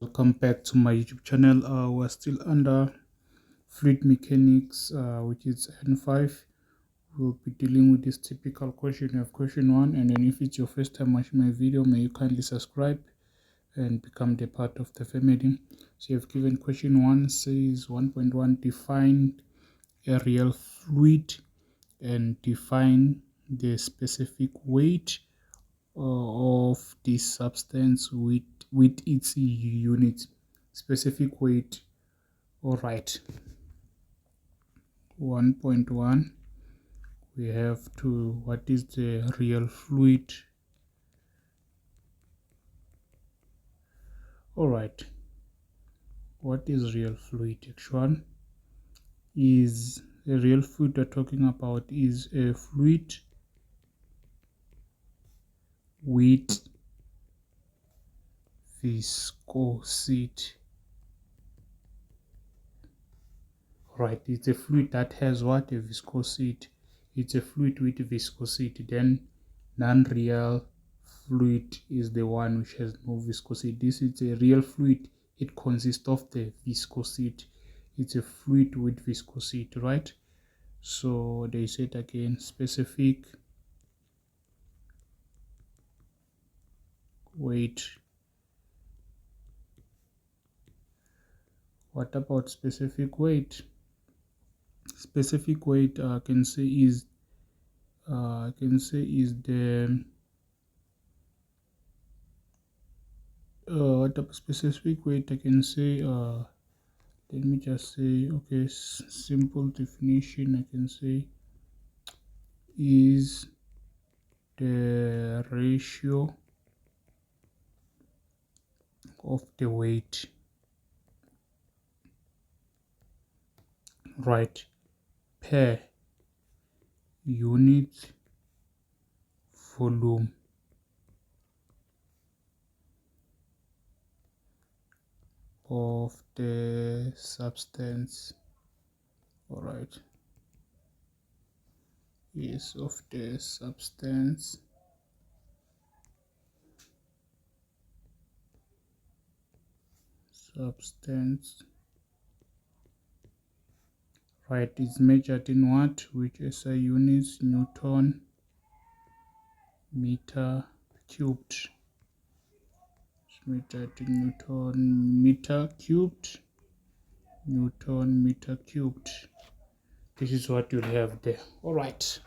Welcome back to my YouTube channel. We're still under fluid mechanics, which is N5. We'll be dealing with this typical question. You have question 1, and then if it's your first time watching my video, may you kindly subscribe and become the part of the family. So you have given question 1, says 1.1, define a real fluid and define the specific weight of this substance with its unit. Specific weight. All right, 1.1, we have to, what is the real fluid? All right, what is real fluid? Actually, is a real fluid we're talking about is a fluid with viscosity. Right, it's a fluid that has what? A viscosity. It's a fluid with viscosity. Then non-real fluid is the one which has no viscosity. This is a real fluid. It consists of the viscosity. It's a fluid with viscosity, right? So they said again, specific weight. What about specific weight? Specific weight I can say is the what about specific weight? I can say let me just say, okay, simple definition I can say is the ratio of the weight, right, per unit volume of the substance. All right, yes, of the substance right, is measured in what, which SI units, Newton meter cubed. It's measured in Newton meter cubed. Newton meter cubed. This is what you'll have there. All right.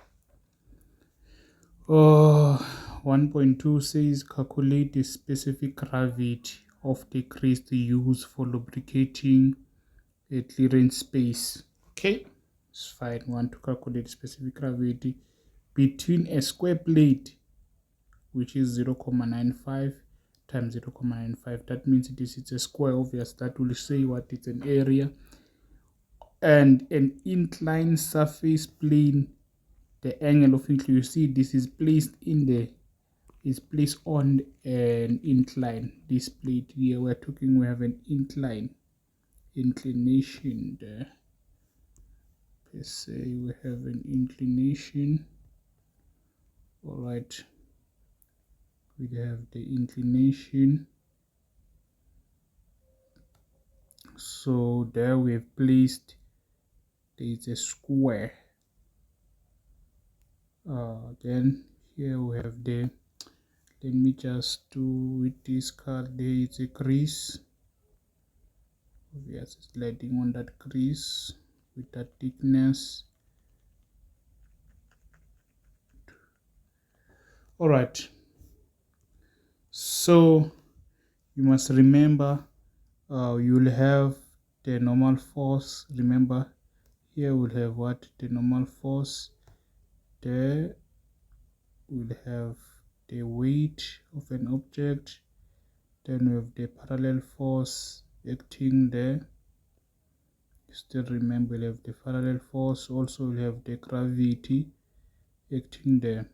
1.2 says calculate the specific gravity of the grease used for lubricating a clearance space. Okay, it's fine. We want to calculate specific gravity between a square plate, which is 0.95 times 0.95. That means this is a square. Obvious, that will say what is an area, and an inclined surface plane. The angle of incline, you see this is placed on an incline. This plate here we have an inclination there. Let's say we have an inclination. All right, we have the inclination. So there we have placed, there is a square. Then here we have the, let me just do with this card, there is a crease. Yes, it's sliding on that crease with that thickness. All right, so you must remember you'll have the normal force. Remember, here we'll have what, the normal force. There we'll have the weight of an object. Then we have the parallel force acting there. Still remember, we'll have the parallel force. Also we'll have the gravity acting there.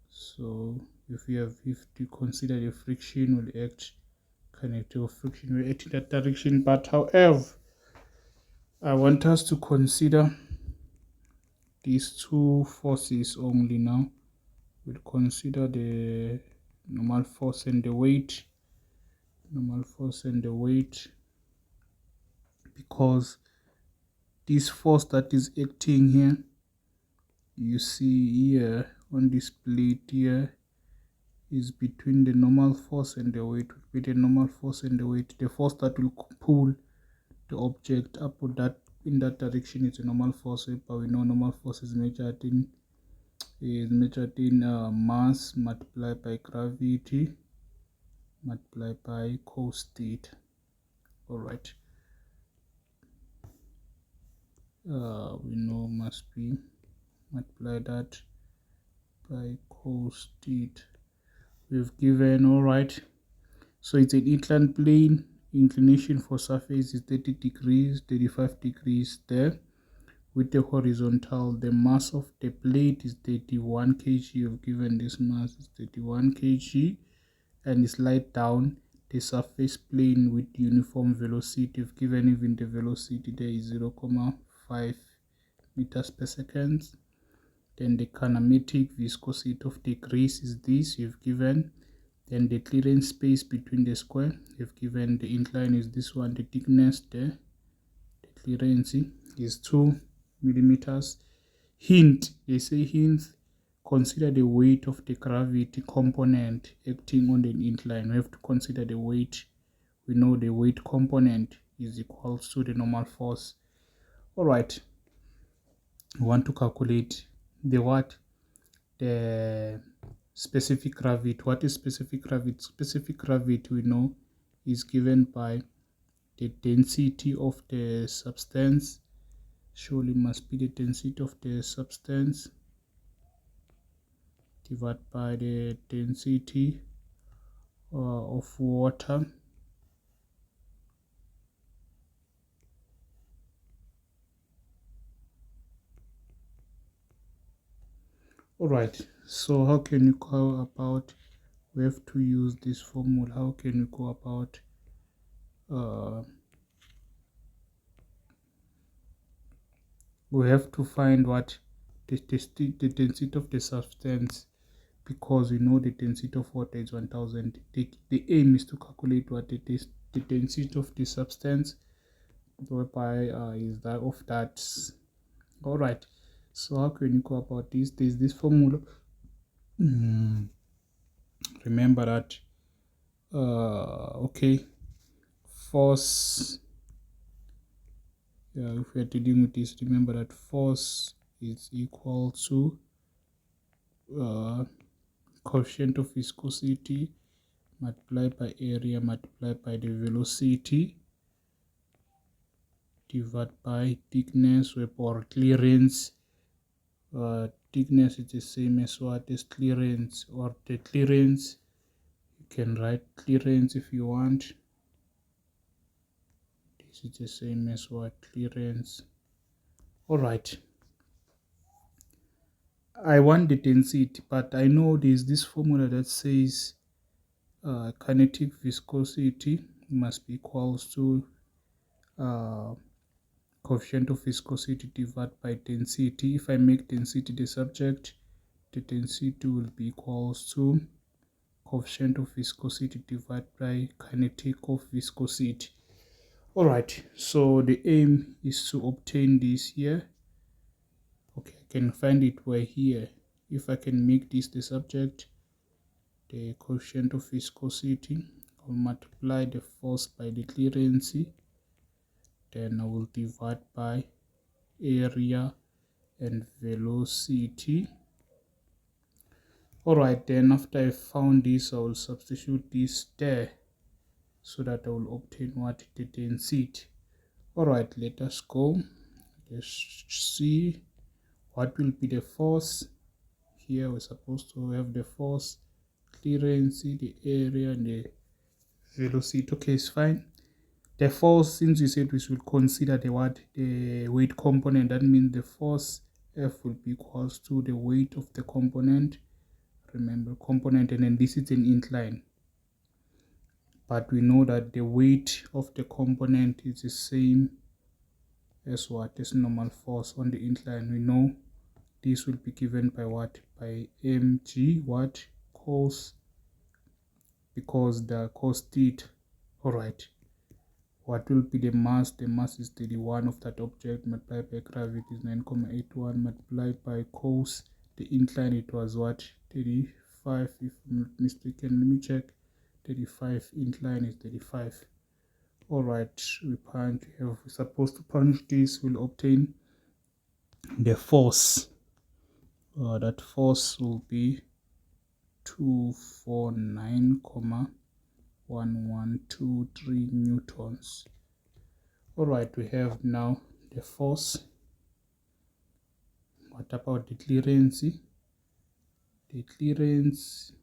So if to consider the friction will act, kinetic friction will act in that direction. But however, I want us to consider these two forces only now. We'll consider the normal force and the weight. normal force and the weight, because this force that is acting here, you see here on this plate here, is between the normal force and the weight. Would be the normal force and the weight. The force that will pull the object up or that in that direction is a normal force, but we know normal force is measured in mass multiplied by gravity multiplied by cos theta. All right, we know must be multiply that by cos theta. We've given, all right, so it's an inclined plane. Inclination for surface is 30 degrees, 35 degrees there. With the horizontal, the mass of the plate is 31 kg. You've given this mass is 31 kg, and slide down the surface plane with uniform velocity. You've given even the velocity there is 0.5 meters per second. Then the kinematic viscosity of the grease is this, you've given. Then the clearance space between the square, you've given. The incline is this one. The thickness there, the clearance is 2 millimeters. Hint, they say hint, consider the weight of the gravity component acting on the incline. We have to consider the weight. We know the weight component is equal to the normal force. All right, we want to calculate the what? The specific gravity. What is specific gravity? Specific gravity, we know, is given by the density of the substance. Surely must be the density of the substance divided by the density of water. All right, so how can you go about? We have to use this formula. How can you go about we have to find what the density of the substance, because we know the density of water is 1000. The aim is to calculate what it is, the density of the substance, whereby is that of that. All right, so how can you go about this? There's this formula. Remember that okay, force, if we are dealing with this, remember that force is equal to coefficient of viscosity multiplied by area multiplied by the velocity divided by thickness or clearance. Thickness is the same as what is clearance, or the clearance, you can write clearance if you want. This is the same as what clearance. All right, I want the density, but I know there's this formula that says kinetic viscosity must be equals to coefficient of viscosity divided by density. If I make density the subject, the density will be equals to coefficient of viscosity divided by kinetic of viscosity. All right, so the aim is to obtain this here. Okay, I can find it where here. If I can make this the subject, the coefficient of viscosity, I'll multiply the force by the clearance, then I will divide by area and velocity. All right, then after I found this, I will substitute this there so that I will obtain what? The density. All right, let us go. Let's see what will be the force. Here we're supposed to have the force, clearance, the area, and the velocity. Okay, it's fine. The force, since we said we should consider the what? The weight component. That means the force F will be equals to the weight of the component. Remember, component, and then this is an incline. But we know that the weight of the component is the same as what? This normal force on the incline. We know this will be given by what? By mg what? Cos, because the cos theta All right, what will be the mass? The mass is 31 of that object multiplied by gravity is 9.81 multiplied by cos the incline. It was what, 35 if I'm not mistaken. Let me check. 35 incline is 35. All right, we're supposed to punch this. Will obtain the force. That force will be 249,1123 newtons. All right, we have now the force. What about the clearance? The clearance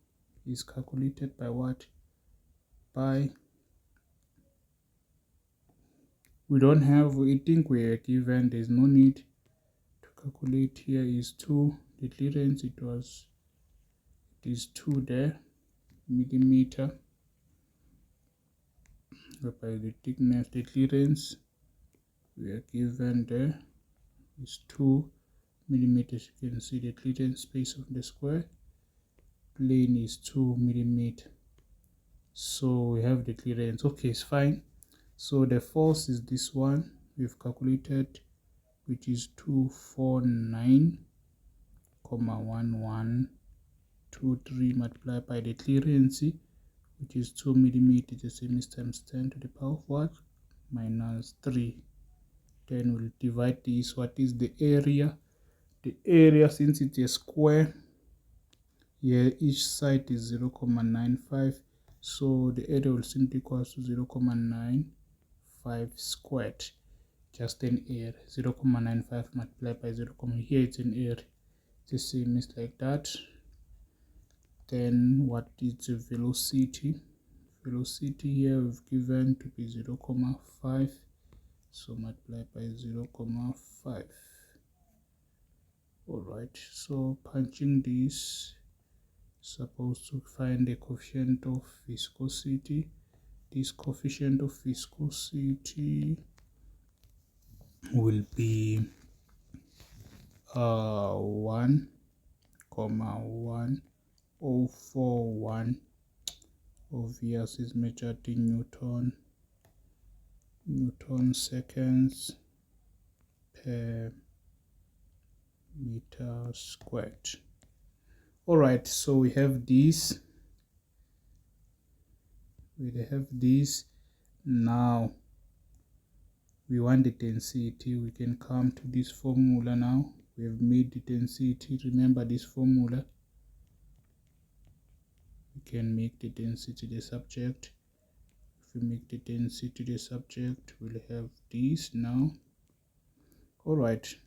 is calculated by what? By, we don't have, we think we are given, there's no need to calculate. Here is 2, the clearance, it is 2 there, millimeter, by the thickness. The clearance we are given there is 2 millimeters. You can see the clearance space of the square plane is 2 millimeter. So we have the clearance. Okay, it's fine. So the force is this one we've calculated, which is 249,1123 multiplied by the clearance, which is 2 millimeters. The same is times 10 to the power of what? Minus 3. Then we'll divide this. What is the area? The area, since it's a square, here each side is 0.95, so the area will simply equal to 0.95 squared. Just an area, 0.95 multiplied by 0, here it's an area. The same is like that. Then what is the velocity? Velocity here we've given to be 0.5, so multiplied by 0.5. all right, so punching this, supposed to find the coefficient of viscosity. This coefficient of viscosity will be 1,1041. Obvious is measured in Newton seconds per meter squared. All right, so we have this. Now we want the density. We can come to this formula now. We have made the density. Remember this formula. We can make the density the subject. If we make the density the subject, we'll have this now. All right.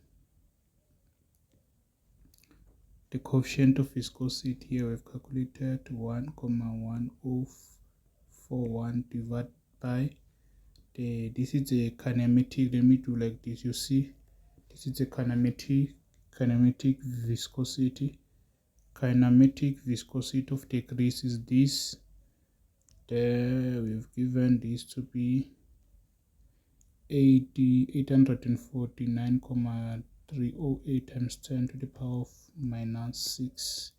The coefficient of viscosity here we've calculated 1,1041 divided by this is a kinematic. Let me do like this. You see, this is a kinematic viscosity. Kinematic viscosity of the grease is this. There we've given this to be 849,308 times 10 to the power of minus 6.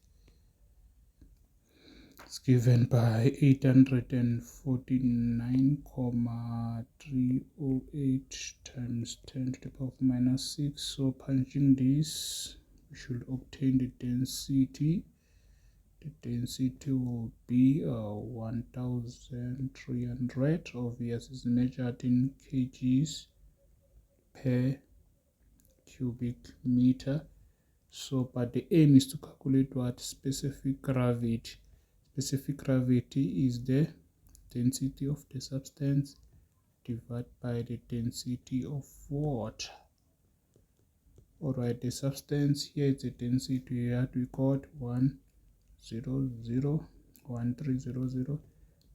It's given by 849,308 times 10 to the power of minus 6. So punching this, we should obtain the density. The density will be 1,300. Obviously, is measured in kgs per cubic meter. So, but the aim is to calculate what? Specific gravity. Specific gravity is the density of the substance divided by the density of water. Alright, the substance here is the density. We have to record 100,1300.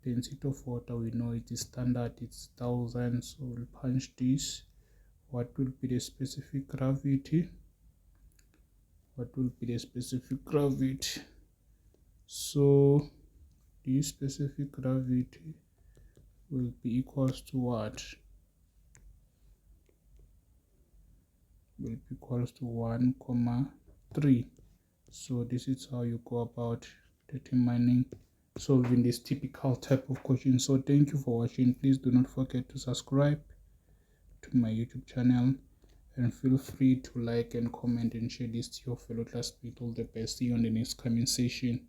Density of water, we know it is standard, it's 1000. So we'll punch this. What will be the specific gravity? So this specific gravity will be equals to what? Will be equals to 1,3. So this is how you go about determining solving this typical type of question. So thank you for watching. Please do not forget to subscribe to my YouTube channel, and feel free to like and comment and share this to your fellow classmates. All the best. See you on the next comment session.